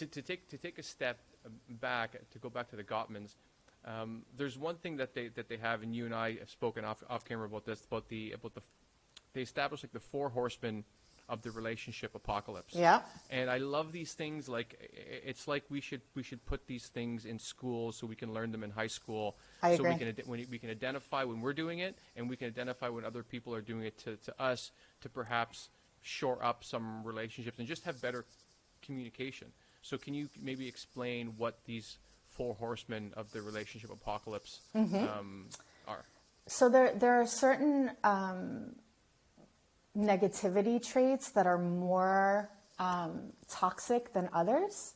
to take a step back, to go back to the Gottmans, there's one thing that they have, and you and I have spoken off camera about this, they establish like the 4 horsemen of the relationship apocalypse. Yeah. And I love these things. Like, it's like we should put these things in school so we can learn them in high school. I so agree. we can identify when we're doing it, and we can identify when other people are doing it to us, to perhaps shore up some relationships and just have better communication. So can you maybe explain what these 4 horsemen of the relationship apocalypse are? So there are certain negativity traits that are more toxic than others.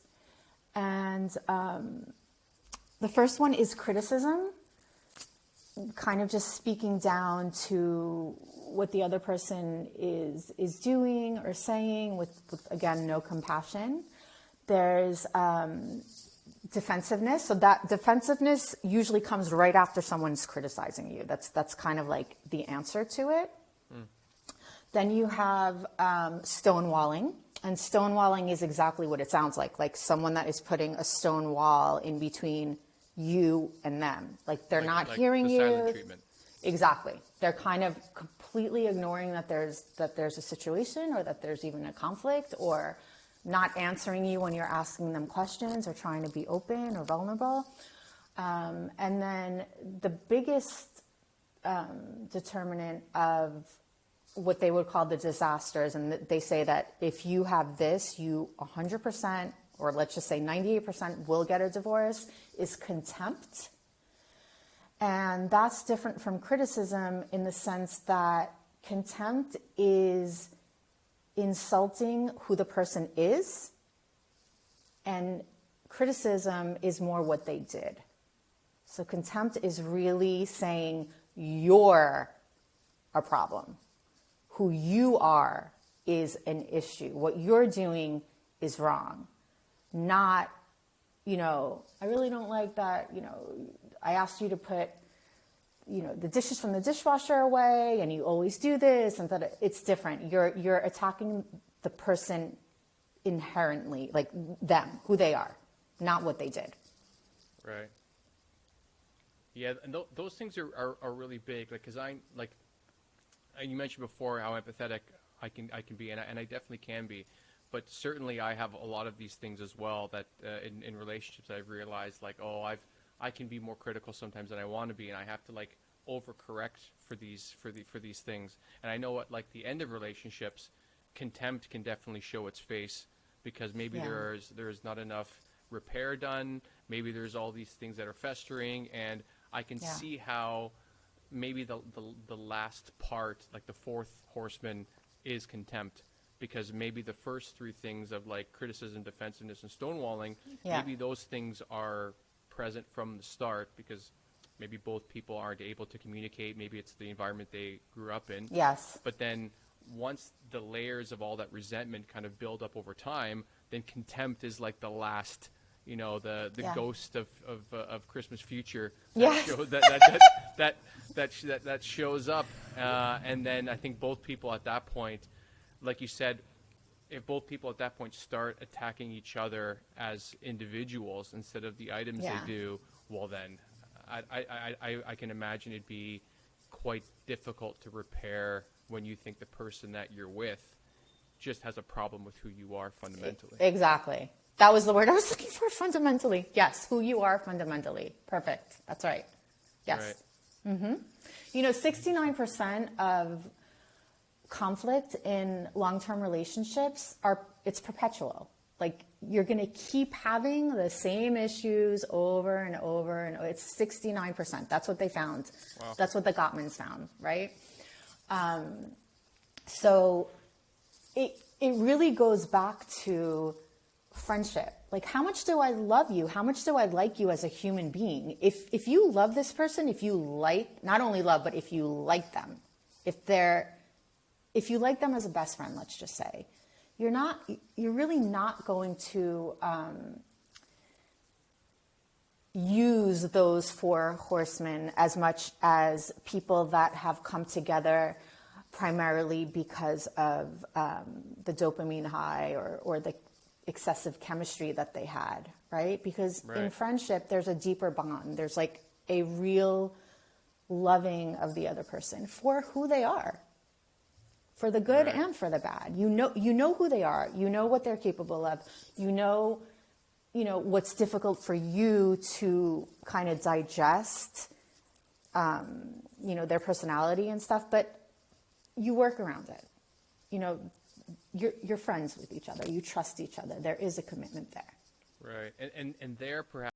And the first one is criticism, kind of just speaking down to what the other person is doing or saying with again, no compassion. There's defensiveness. So that defensiveness usually comes right after someone's criticizing you. That's kind of like the answer to it. Then you have stonewalling, and stonewalling is exactly what it sounds like someone that is putting a stone wall in between you and them. Like they're not hearing the you. silent treatment. Exactly. They're kind of completely ignoring that there's a situation, or that there's even a conflict, or not answering you when you're asking them questions, or trying to be open or vulnerable. And then the biggest determinant of what they would call the disasters, and they say that if you have this, you 100%, or let's just say 98% will get a divorce, is contempt. And that's different from criticism in the sense that contempt is insulting who the person is, and criticism is more what they did. So contempt is really saying you're a problem. Who you are is an issue. What you're doing is wrong. Not, I really don't like that, I asked you to put, the dishes from the dishwasher away, and you always do this, and that it's different. You're attacking the person inherently, like them, who they are, not what they did. Right. Yeah, and those things are really big. Like, cause you mentioned before how empathetic I can be, and I definitely can be, but certainly I have a lot of these things as well that in relationships I've realized, like, I can be more critical sometimes than I want to be, and I have to like overcorrect for these things. And I know at like the end of relationships, contempt can definitely show its face, because maybe there's not enough repair done. Maybe there's all these things that are festering, and I can see how maybe the last part, like the 4th horseman, is contempt, because maybe the first 3 things of like criticism, defensiveness, and stonewalling, maybe those things are present from the start, because maybe both people aren't able to communicate. Maybe it's the environment they grew up in. Yes. But then once the layers of all that resentment kind of build up over time, then contempt is like the last, the ghost of Christmas future that shows up, and then I think both people at that point, like you said, if both people at that point start attacking each other as individuals instead of the items they do, well then, I can imagine it'd be quite difficult to repair when you think the person that you're with just has a problem with who you are fundamentally. Exactly. That was the word I was looking for, fundamentally. Yes, who you are fundamentally. Perfect. That's right. Yes. Right. Mm-hmm. 69% of conflict in long-term relationships it's perpetual. Like, you're going to keep having the same issues over and over and over. It's 69%. That's what they found. Wow. That's what the Gottmans found, right? So it really goes back to friendship. Like, how much do I love you? How much do I like you as a human being? If you love this person, if you like, not only love, but if you like them, if you like them as a best friend, let's just say, you're really not going to use those 4 horsemen as much as people that have come together primarily because of the dopamine high or the excessive chemistry that they had, right? Because in Right. friendship, there's a deeper bond. There's like a real loving of the other person for who they are, for the good Right. and for the bad. You know who they are. You know what they're capable of. You know what's difficult for you to kind of digest, their personality and stuff, but you work around it. You're friends with each other. You trust each other. There is a commitment there. Right. And there perhaps